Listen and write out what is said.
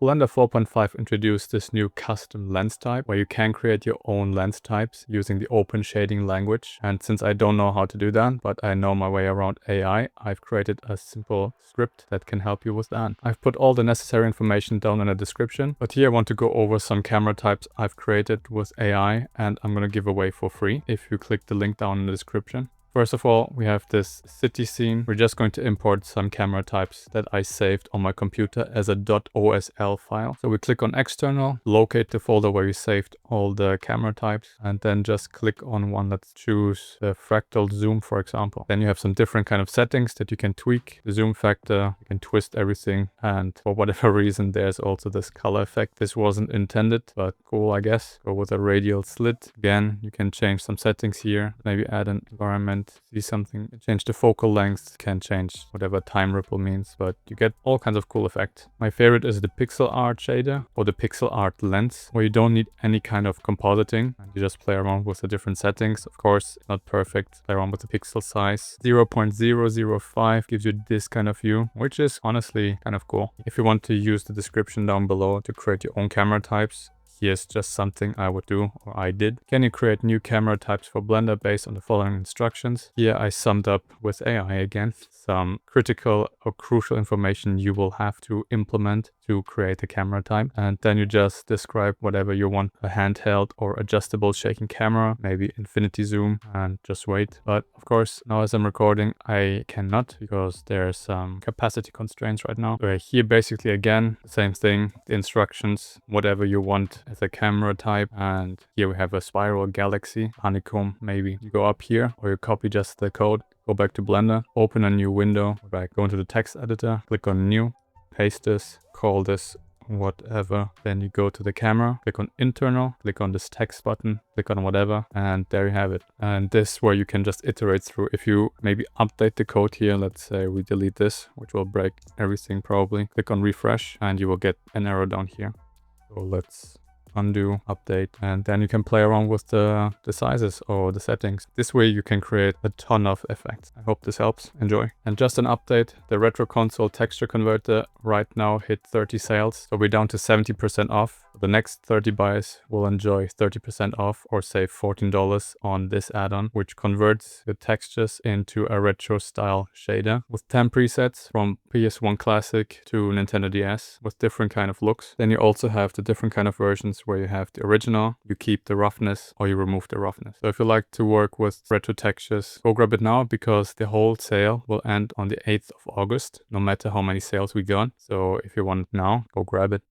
Blender 4.5 introduced this new custom lens type where you can create your own lens types using the open shading language. And since I don't know how to do that, but I know my way around AI, I've created a simple script that can help you with that. I've put all the necessary information down in the description, but here I want to go over some camera types I've created with AI and I'm going to give away for free if you click the link down in the description. First of all, we have this city scene. We're just going to import some camera types that I saved on my computer as a .osl file. So we click on external, locate the folder where we saved all the camera types, and then just click on one. Let's choose the fractal zoom, for example. Then you have some different kind of settings that you can tweak. The zoom factor, you can twist everything, and for whatever reason, there's also this color effect. This wasn't intended, but cool, I guess. Go with a radial slit. Again, you can change some settings here. Maybe add an environment. See something, change the focal length, can change whatever time ripple means, but you get all kinds of cool effects. My favorite is the pixel art shader or the pixel art lens, where you don't need any kind of compositing and you just play around with the different settings. Of course, not perfect. Play around with the pixel size. 0.005 gives you this kind of view, which is honestly kind of cool. If you want to use the description down below to create your own camera types, here's just something I would do, or I did. Can you create new camera types for Blender based on the following instructions? Here I summed up with AI again some critical or crucial information you will have to implement to create a camera type. And then you just describe whatever you want, a handheld or adjustable shaking camera, maybe infinity zoom, and just wait. But of course, now as I'm recording, I cannot because there's some capacity constraints right now. So here basically again, the same thing, the instructions, whatever you want as a camera type. And here we have a spiral galaxy, honeycomb maybe. You go up here or you copy just the code, go back to Blender, open a new window, go into the text editor, click on new, paste this, call this whatever. Then you go to the camera, click on internal, click on this text button, click on whatever, and there you have it. And this where you can just iterate through. If you maybe update the code here, let's say we delete this, which will break everything probably. Click on refresh and you will get an arrow down here. So let's undo, update, and then you can play around with the sizes or the settings. This way you can create a ton of effects. I hope this helps. Enjoy. And just an update, the retro console texture converter right now hit 30 sales. So we're down to 70% off. The next 30 buyers will enjoy 30% off or save $14 on this add-on, which converts the textures into a retro style shader with 10 presets from PS1 Classic to Nintendo DS with different kind of looks. Then you also have the different kind of versions where you have the original, you keep the roughness, or you remove the roughness. So if you like to work with retro textures, go grab it now because the whole sale will end on the 8th of August, no matter how many sales we got. So if you want it now, go grab it.